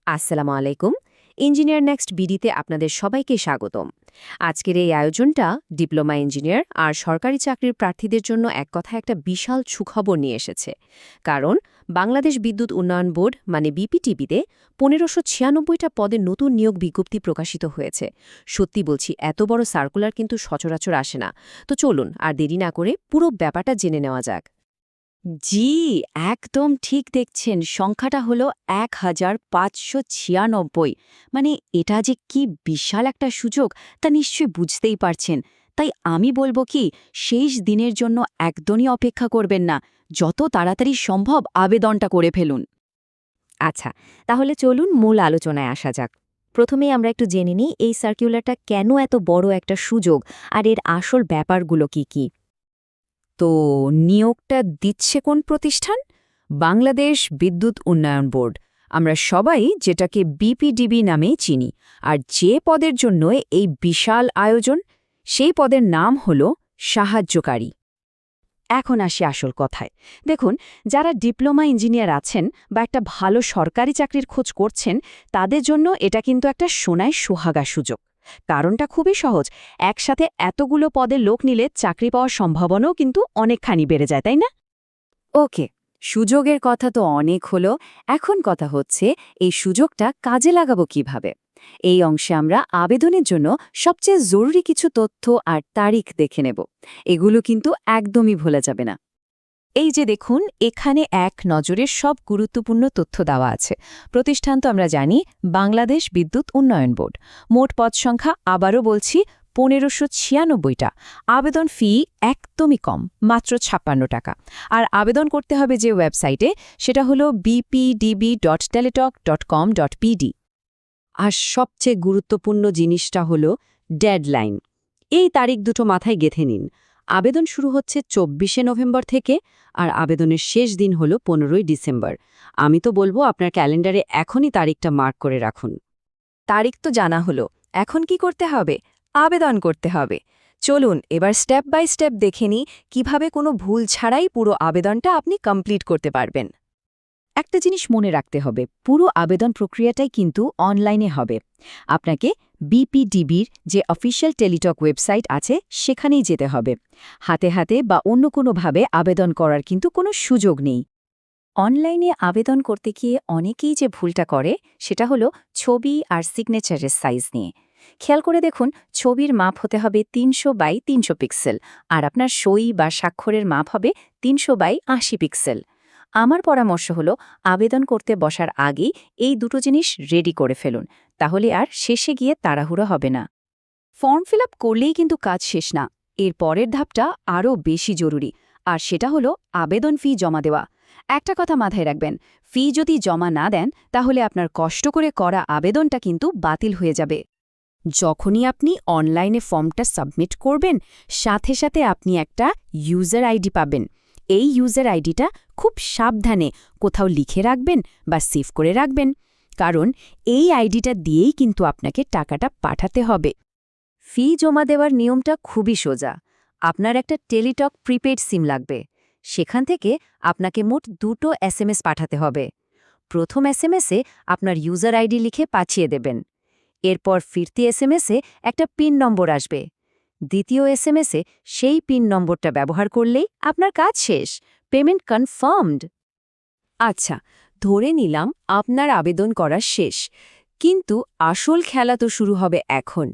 আসসালামু আলাইকুম। Engineer next বিডিতে আপনাদের সবাইকে স্বাগতম। আজকের এই আয়োজনটা ডিপ্লোমা ইঞ্জিনিয়ার আর সরকারি চাকরির প্রার্থীদের জন্য এক কথায় একটা বিশাল সুখবর নিয়ে এসেছে। কারণ বাংলাদেশ বিদ্যুৎ উন্নয়ন বোর্ড মানে বিপিটিবিতে ১৫৯৬টা পদের নতুন নিয়োগ বিজ্ঞপ্তি প্রকাশিত হয়েছে। সত্যি বলছি, এত বড় সার্কুলার কিন্তু সচরাচর আসে না। তো চলুন আর দেরি না করে পুরো ব্যাপারটা জেনে নেওয়া যাক। জি, একদম ঠিক দেখছেন। সংখ্যাটা হলো ১,৫৯৬। মানে এটা যে কি বিশাল একটা সুযোগ তা নিশ্চয়ই বুঝতেই পারছেন। তাই আমি বলবো কি, শেষ দিনের জন্য একদমই অপেক্ষা করবেন না। যত তাড়াতাড়ি সম্ভব আবেদনটা করে ফেলুন। আচ্ছা, তাহলে চলুন মূল আলোচনায় আসা যাক। প্রথমেই আমরা একটু জেনে নিই এই সার্কুলারটা কেন এত বড় একটা সুযোগ আর এর আসল ব্যাপারগুলো কি কি। তো নিয়োগটা দিচ্ছে কোন প্রতিষ্ঠান? বাংলাদেশ বিদ্যুৎ উন্নয়ন বোর্ড। আমরা সবাই যেটাকে বিপিডিবি নামেই চিনি। আর যে পদের জন্য এই বিশাল আয়োজন, সেই পদের নাম হল সাহায্যকারী। এখন আসি আসল কথায়। দেখুন, যারা ডিপ্লোমা ইঞ্জিনিয়ার আছেন বা একটা ভালো সরকারি চাকরির খোঁজ করছেন, তাদের জন্য এটা কিন্তু একটা সোনায় সোহাগা সুযোগ। কারণটা খুবই সহজ। একসাথে এতগুলো পদে লোক নিলে চাকরি পাওয়ার সম্ভাবনাও কিন্তু অনেকখানি বেড়ে যায়, তাই না? ওকে, সুযোগের কথা তো অনেক হলো। এখন কথা হচ্ছে এই সুযোগটা কাজে লাগাবো কিভাবে। এই অংশে আমরা আবেদনের জন্য সবচেয়ে জরুরি কিছু তথ্য আর তারিখ দেখে নেব। এগুলো কিন্তু একদমই ভোলা যাবে না। এই যে দেখুন, এখানে এক নজরের সব গুরুত্বপূর্ণ তথ্য দেওয়া আছে। প্রতিষ্ঠান তো আমরা জানি, বাংলাদেশ বিদ্যুৎ উন্নয়ন বোর্ড। মোট পদ সংখ্যা আবারও বলছি ১৫৯৬টা। আবেদন ফি একদমই কম, মাত্র ৫৬ টাকা। আর আবেদন করতে হবে যে ওয়েবসাইটে, সেটা হলো bpdb.teletalk.com.pd। আর সবচেয়ে গুরুত্বপূর্ণ জিনিসটা হলো ডেডলাইন। এই তারিখ দুটো মাথায় গেঁথে নিন। আবেদন শুরু হচ্ছে ২৪শে নভেম্বর থেকে, আর আবেদনের শেষ দিন হলো ১৫ই ডিসেম্বর। আমি তো বলবো আপনার ক্যালেন্ডারে এখনই তারিখটা মার্ক করে রাখুন। তারিখ তো জানা হলো, এখন কি করতে হবে? আবেদন করতে হবে। চলুন এবার স্টেপ বাই স্টেপ দেখে নিই কিভাবে কোনো ভুল ছাড়াই পুরো আবেদনটা আপনি কমপ্লিট করতে পারবেন। একটা জিনিস মনে রাখতে হবে, পুরো আবেদন প্রক্রিয়াটাই কিন্তু অনলাইনে হবে। আপনাকে বিপিডিবির যে অফিসিয়াল টেলিটক ওয়েবসাইট আছে সেখানেই যেতে হবে। হাতে হাতে বা অন্য কোনোভাবে আবেদন করার কিন্তু কোনো সুযোগ নেই। অনলাইনে আবেদন করতে গিয়ে অনেকেই যে ভুলটা করে, সেটা হলো ছবি আর সিগনেচারের সাইজ নিয়ে। খেয়াল করে দেখুন, ছবির মাপ হতে হবে ৩০০x৩০০ পিক্সেল, আর আপনার সই বা স্বাক্ষরের মাপ হবে ৩০০x৮০ পিক্সেল। আমার পরামর্শ হলো, আবেদন করতে বসার আগেই এই দুটো জিনিস রেডি করে ফেলুন। তাহলে আর শেষে গিয়ে তাড়াহুড়ো হবে না। ফর্ম ফিল আপ করলেই কিন্তু কাজ শেষ না। এর পরের ধাপটা আরও বেশি জরুরি, আর সেটা হলো আবেদন ফি জমা দেওয়া। একটা কথা মাথায় রাখবেন, ফি যদি জমা না দেন, তাহলে আপনার কষ্ট করে করা আবেদনটা কিন্তু বাতিল হয়ে যাবে। যখনই আপনি অনলাইনে ফর্মটা সাবমিট করবেন, সাথে সাথে আপনি একটা ইউজার আইডি পাবেন। এই ইউজার আইডিটা খুব সাবধানে কোথাও লিখে রাখবেন বা সেভ করে রাখবেন, কারণ এই আইডিটা দিয়েই কিন্তু আপনাকে টাকাটা পাঠাতে হবে। ফি জমা দেওয়ার নিয়মটা খুবই সোজা। আপনার একটা টেলিটক প্রিপেড সিম লাগবে। সেখান থেকে আপনাকে মোট 2টো এসএমএস পাঠাতে হবে। প্রথম এসএমএসে আপনার ইউজার আইডি লিখে পাঠিয়ে দেবেন। এরপর ফিরতি এসএমএসে একটা পিন নম্বর আসবে। দ্বিতীয় এসএমএসে সেই পিন নম্বরটা ব্যবহার করলেই আপনার কাজ শেষ, পেমেন্ট কনফার্মড। আচ্ছা, ধরে নিলাম আপনার আবেদন করা শেষ, কিন্তু আসল খেলা তো শুরু হবে এখন।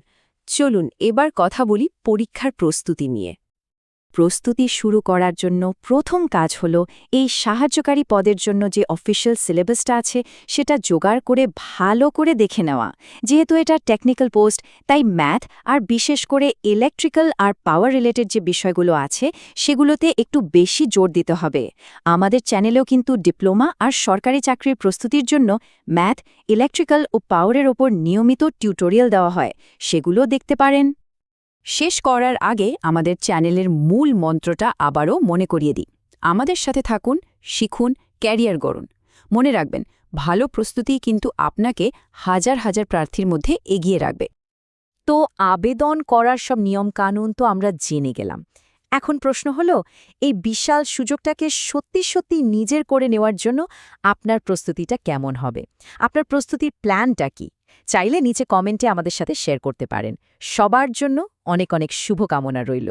চলুন এবার কথা বলি পরীক্ষার প্রস্তুতি নিয়ে। প্রস্তুতি শুরু করার জন্য প্রথম কাজ হলো এই সাহায্যকারী পদের জন্য যে অফিসিয়াল সিলেবাসটা আছে সেটা জোগাড় করে ভালো করে দেখে নেওয়া। যেহেতু এটা টেকনিক্যাল পোস্ট, তাই ম্যাথ আর বিশেষ করে ইলেকট্রিক্যাল আর পাওয়ার রিলেটেড যে বিষয়গুলো আছে সেগুলোতে একটু বেশি জোর দিতে হবে। আমাদের চ্যানেলেও কিন্তু ডিপ্লোমা আর সরকারি চাকরির প্রস্তুতির জন্য ম্যাথ, ইলেকট্রিক্যাল ও পাওয়ারের ওপর নিয়মিত টিউটোরিয়াল দেওয়া হয়, সেগুলো দেখতে পারেন। শেষ করার আগে আমাদের চ্যানেলের মূল মন্ত্রটা আবারও মনে করিয়ে দিই। আমাদের সাথে থাকুন, শিখুন, ক্যারিয়ার গড়ুন। মনে রাখবেন, ভালো প্রস্তুতি কিন্তু আপনাকে হাজার হাজার প্রার্থীর মধ্যে এগিয়ে রাখবে। তো আবেদন করার সব নিয়মকানুন তো আমরা জেনে গেলাম। এখন প্রশ্ন হলো, এই বিশাল সুযোগটাকে সত্যি সত্যি নিজের করে নেওয়ার জন্য আপনার প্রস্তুতিটা কেমন হবে? আপনার প্রস্তুতির প্ল্যানটা কি? চাইলে নিচে কমেন্টে আমাদের সাথে শেয়ার করতে পারেন। সবার জন্য অনেক অনেক শুভকামনা রইল।